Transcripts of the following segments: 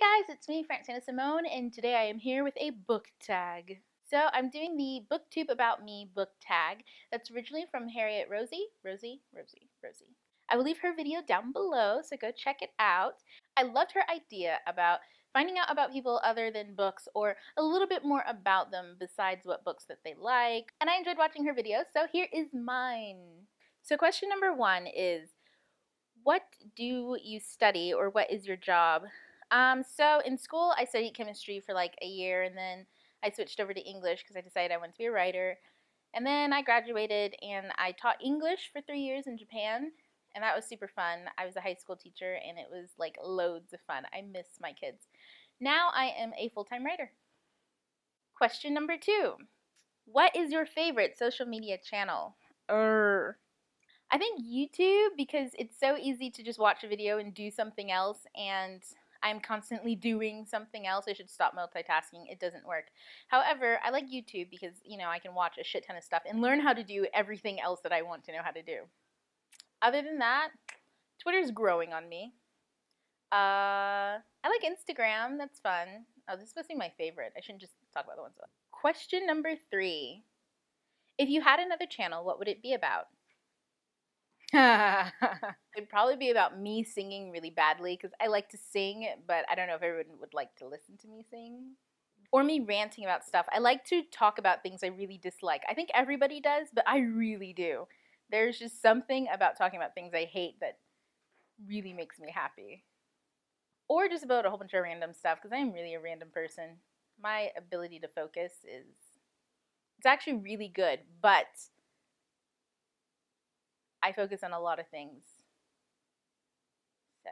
Hi guys, it's me, Francina Simone, and today I am here with a book tag. So I'm doing the Booktube About Me book tag that's originally from Harriet Rosie. I will leave her video down below, so go check it out. I loved her idea about finding out about people other than books or a little bit more about them besides what books that they like, and I enjoyed watching her video, so here is mine. So question number 1 is, what do you study or what is your job? So in school, I studied chemistry for like a year, and then I switched over to English because I decided I wanted to be a writer. And then I graduated and I taught English for 3 years in Japan, and that was super fun. I was a high school teacher, and it was like loads of fun. I miss my kids. Now I am a full-time writer. Question number 2. What is your favorite social media channel? I think YouTube, because it's so easy to just watch a video and do something else, and I'm constantly doing something else. I should stop multitasking. It doesn't work. However, I like YouTube because, I can watch a shit ton of stuff and learn how to do everything else that I want to know how to do. Other than that, Twitter's growing on me. I like Instagram. That's fun. Oh, this is supposed to be my favorite. I shouldn't just talk about the ones. Question number 3. If you had another channel, what would it be about? It'd probably be about me singing really badly because I like to sing, but I don't know if everyone would like to listen to me sing. Or me ranting about stuff. I like to talk about things I really dislike. I think everybody does, but I really do. There's just something about talking about things I hate that really makes me happy. Or just about a whole bunch of random stuff because I am really a random person. My ability to focus it's actually really good, but I focus on a lot of things. So,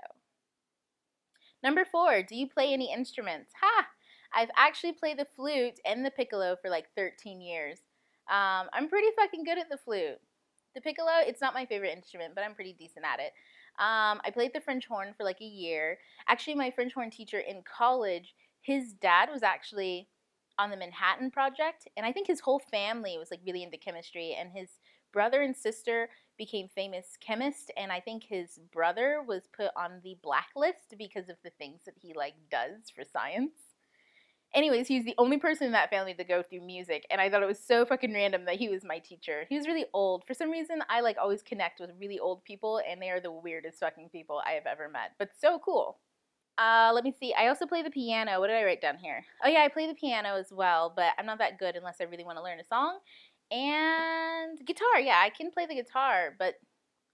number 4, do you play any instruments? Ha! I've actually played the flute and the piccolo for like 13 years. I'm pretty fucking good at the flute. The piccolo, it's not my favorite instrument, but I'm pretty decent at it. I played the French horn for like a year. Actually, my French horn teacher in college, his dad was actually on the Manhattan Project, and I think his whole family was like really into chemistry, and his brother and sister became famous chemists, and I think his brother was put on the blacklist because of the things that he like does for science. Anyways, he was the only person in that family to go through music, and I thought it was so fucking random that he was my teacher. He was really old. For some reason, I like always connect with really old people, and they are the weirdest fucking people I have ever met, but so cool. Let me see. I also play the piano. What did I write down here? Oh yeah, I play the piano as well, but I'm not that good unless I really want to learn a song. And guitar. Yeah, I can play the guitar, but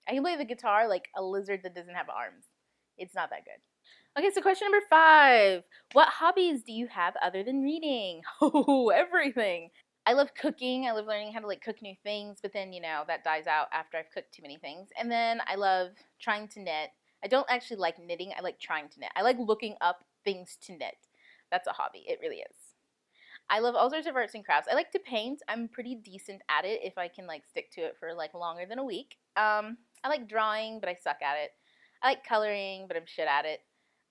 I can play the guitar like a lizard that doesn't have arms. It's not that good. Okay, so question number 5. What hobbies do you have other than reading? Oh, everything. I love cooking. I love learning how to like cook new things, but then, that dies out after I've cooked too many things. And then I love trying to knit. I don't actually like knitting. I like trying to knit. I like looking up things to knit. That's a hobby. It really is. I love all sorts of arts and crafts. I like to paint. I'm pretty decent at it if I can like stick to it for like longer than a week. I like drawing, but I suck at it. I like coloring, but I'm shit at it.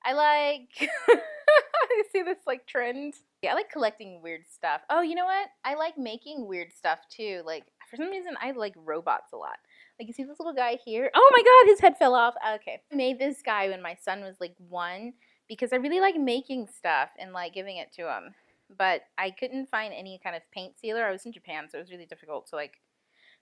I like you see this like trend? Yeah, I like collecting weird stuff. Oh, you know what? I like making weird stuff too. Like for some reason I like robots a lot. Like you see this little guy here? Oh my god, his head fell off. Okay. I made this guy when my son was like 1 because I really like making stuff and like giving it to him. But I couldn't find any kind of paint sealer. I was in Japan, so it was really difficult to like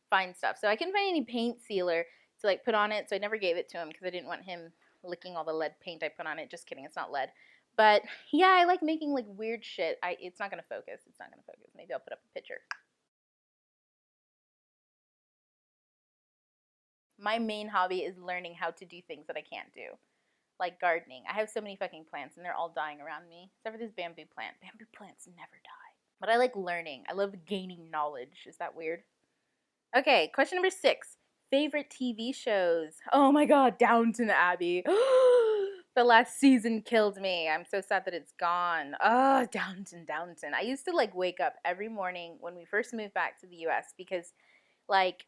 find stuff. So I couldn't find any paint sealer to like put on it, so I never gave it to him because I didn't want him licking all the lead paint I put on it. Just kidding, it's not lead. But yeah, I like making like weird shit. It's not gonna focus. It's not gonna focus. Maybe I'll put up a picture. My main hobby is learning how to do things that I can't do, like gardening. I have so many fucking plants and they're all dying around me, except for this bamboo plant. Bamboo plants never die. But I like learning. I love gaining knowledge. Is that weird? Okay, question number 6. Favorite TV shows? Oh my god, Downton Abbey. The last season killed me. I'm so sad that it's gone. Oh, Downton. I used to like wake up every morning when we first moved back to the US because like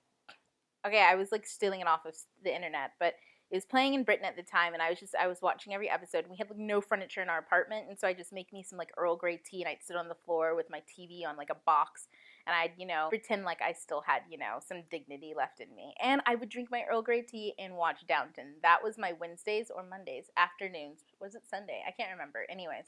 okay, I was like stealing it off of the internet, but it was playing in Britain at the time, and I was watching every episode, and we had like no furniture in our apartment, and so I just make me some like Earl Grey tea, and I'd sit on the floor with my TV on like a box, and I'd, pretend like I still had, some dignity left in me. And I would drink my Earl Grey tea and watch Downton. That was my Wednesdays or Mondays, afternoons. Was it Sunday? I can't remember. Anyways,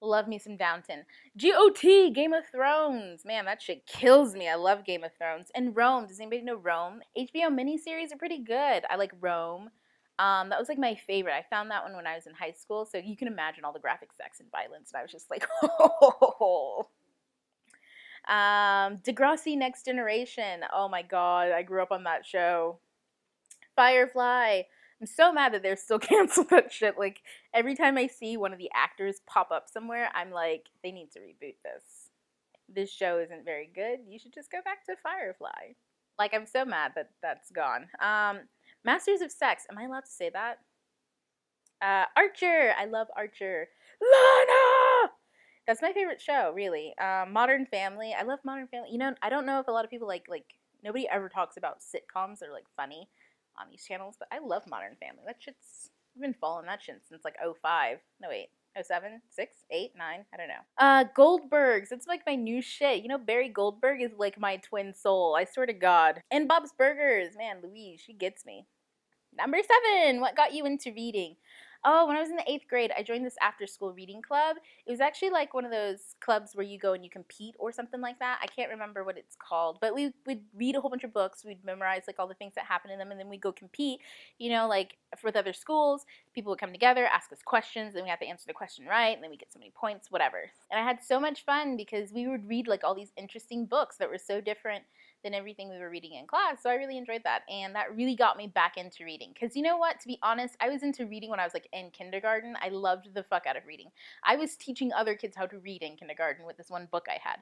love me some Downton. GOT, Game of Thrones. Man, that shit kills me. I love Game of Thrones. And Rome. Does anybody know Rome? HBO miniseries are pretty good. I like Rome. That was like my favorite. I found that one when I was in high school, so you can imagine all the graphic sex and violence, and I was just like, oh. Degrassi Next Generation. Oh my god, I grew up on that show. Firefly. I'm so mad that they're still canceled that shit. Like, every time I see one of the actors pop up somewhere, I'm like, they need to reboot this. This show isn't very good. You should just go back to Firefly. Like, I'm so mad that that's gone. Masters of Sex. Am I allowed to say that? Archer. I love Archer. Lana! That's my favorite show, really. Modern Family. I love Modern Family. I don't know if a lot of people like nobody ever talks about sitcoms that are like funny on these channels, but I love Modern Family. That shit's I've been following that shit since like '05. No wait. '07, 6, 8, 9, I don't know. Goldbergs. It's like my new shit. Barry Goldberg is like my twin soul. I swear to God. And Bob's Burgers. Man, Louise, she gets me. Number 7, what got you into reading? Oh, when I was in the 8th grade, I joined this after-school reading club. It was actually like one of those clubs where you go and you compete or something like that. I can't remember what it's called, but we would read a whole bunch of books. We'd memorize like all the things that happen in them, and then we'd go compete, like with other schools. People would come together, ask us questions, and we had to answer the question right, and then we get so many points, whatever. And I had so much fun because we would read like all these interesting books that were so different than everything we were reading in class. So I really enjoyed that. And that really got me back into reading. Because you know what? To be honest, I was into reading when I was like in kindergarten. I loved the fuck out of reading. I was teaching other kids how to read in kindergarten with this one book I had.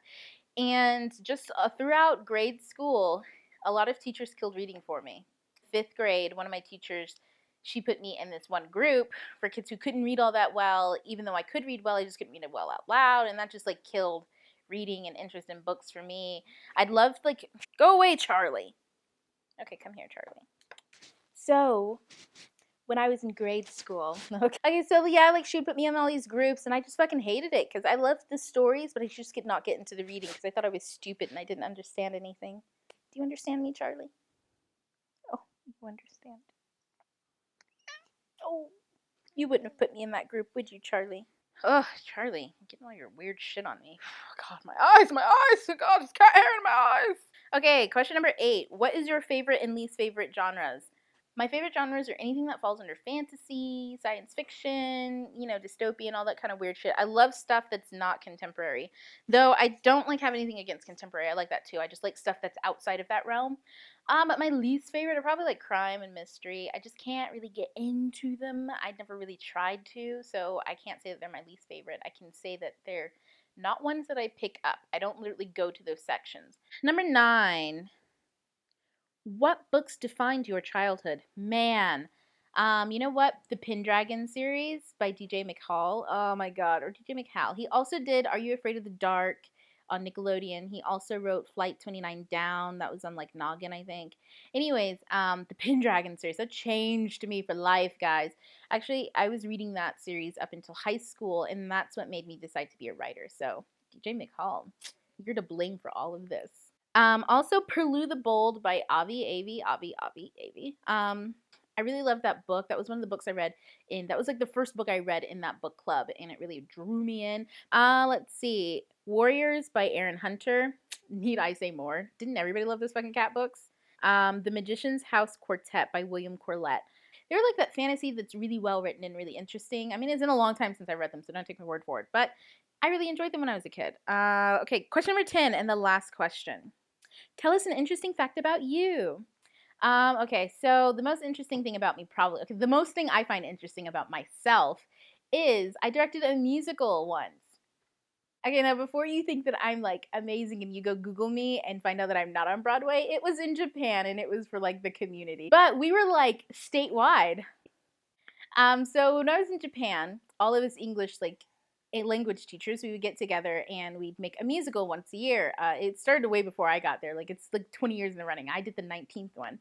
And just throughout grade school, a lot of teachers killed reading for me. 5th grade, one of my teachers, she put me in this one group for kids who couldn't read all that well. Even though I could read well, I just couldn't read it well out loud. And that just like killed reading and interest in books for me. I'd love like go away, Charlie. Okay, come here, Charlie. So when I was in grade school, okay, so yeah, like she would put me in all these groups, and I just fucking hated it because I loved the stories, but I just could not get into the reading because I thought I was stupid and I didn't understand anything. Do you understand me, Charlie? Oh, you understand. Oh, you wouldn't have put me in that group, would you, Charlie? Ugh, Charlie, you're getting all your weird shit on me. God, my eyes, my eyes. Oh, God, there's cat hair in my eyes. Okay, question number 8. What is your favorite and least favorite genres? My favorite genres are anything that falls under fantasy, science fiction, dystopian, all that kind of weird shit. I love stuff that's not contemporary. Though I don't like have anything against contemporary. I like that too. I just like stuff that's outside of that realm. But my least favorite are probably like crime and mystery. I just can't really get into them. I never really tried to, so I can't say that they're my least favorite. I can say that they're not ones that I pick up. I don't literally go to those sections. Number 9. What books defined your childhood? Man, you know what? The Pendragon series by DJ McHall. Oh my god, or DJ McHal. He also did Are You Afraid of the Dark on Nickelodeon. He also wrote Flight 29 Down. That was on like Noggin, I think. Anyways, the Pendragon series. That changed me for life, guys. Actually, I was reading that series up until high school, and that's what made me decide to be a writer. So, DJ McHall, you're to blame for all of this. Also, Perlu the Bold by Avi. I really loved that book. That was one of the books I read that was like the first book I read in that book club, and it really drew me in. Let's see. Warriors by Aaron Hunter. Need I say more? Didn't everybody love those fucking cat books? The Magician's House Quartet by William Corlett. They're like that fantasy that's really well written and really interesting. I mean, it's been a long time since I read them, so don't take my word for it. But I really enjoyed them when I was a kid. Okay, question number 10 and the last question. Tell us an interesting fact about you. Okay, so the most interesting thing about me the most thing I find interesting about myself is I directed a musical once. Okay, now before you think that I'm like amazing and you go Google me and find out that I'm not on Broadway, it was in Japan and it was for like the community. But we were like statewide. So when I was in Japan, all of us English like language teachers, we would get together and we'd make a musical once a year. It started way before I got there. Like it's like 20 years in the running. I did the 19th one.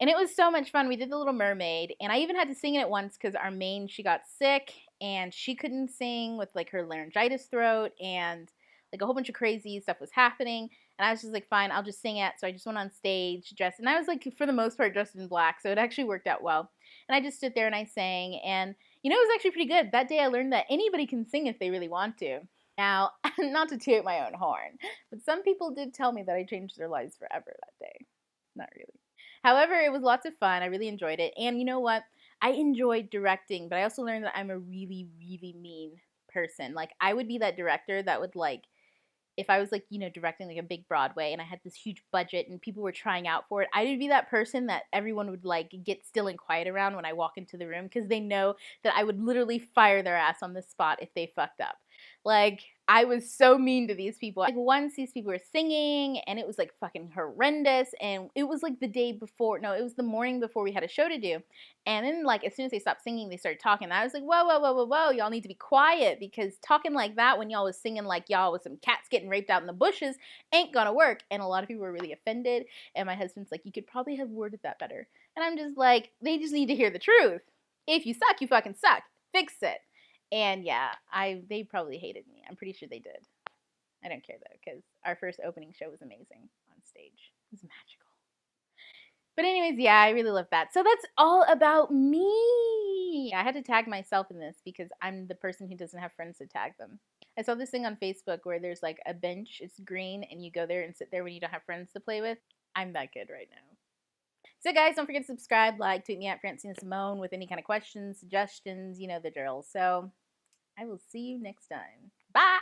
And it was so much fun. We did The Little Mermaid, and I even had to sing in it once because our main, she got sick, and she couldn't sing with like her laryngitis throat, and like a whole bunch of crazy stuff was happening. And I was just like, fine, I'll just sing it. So I just went on stage dressed, and I was like, for the most part, dressed in black. So it actually worked out well. And I just stood there and I sang. And, it was actually pretty good. That day I learned that anybody can sing if they really want to. Now, not to toot my own horn, but some people did tell me that I changed their lives forever that day. Not really. However, it was lots of fun. I really enjoyed it. And you know what? I enjoyed directing, but I also learned that I'm a really, really mean person. Like, I would be that director that would, like, if I was like, directing like a big Broadway and I had this huge budget and people were trying out for it, I would be that person that everyone would like get still and quiet around when I walk into the room because they know that I would literally fire their ass on the spot if they fucked up. Like, I was so mean to these people. Like, once these people were singing and it was like fucking horrendous, and it was like the day before, no, it was the morning before we had a show to do. And then, like, as soon as they stopped singing, they started talking. And I was like, whoa, whoa, whoa, whoa, whoa, y'all need to be quiet, because talking like that when y'all was singing like y'all was some cats getting raped out in the bushes ain't gonna work. And a lot of people were really offended. And my husband's like, you could probably have worded that better. And I'm just like, they just need to hear the truth. If you suck, you fucking suck. Fix it. And yeah, they probably hated me. I'm pretty sure they did. I don't care though, because our first opening show was amazing on stage. It was magical. But anyways, yeah, I really love that. So that's all about me. I had to tag myself in this because I'm the person who doesn't have friends to tag them. I saw this thing on Facebook where there's like a bench, it's green, and you go there and sit there when you don't have friends to play with. I'm that good right now. So guys, don't forget to subscribe, like, tweet me at Francina Simone with any kind of questions, suggestions, you know the drill. So I will see you next time. Bye!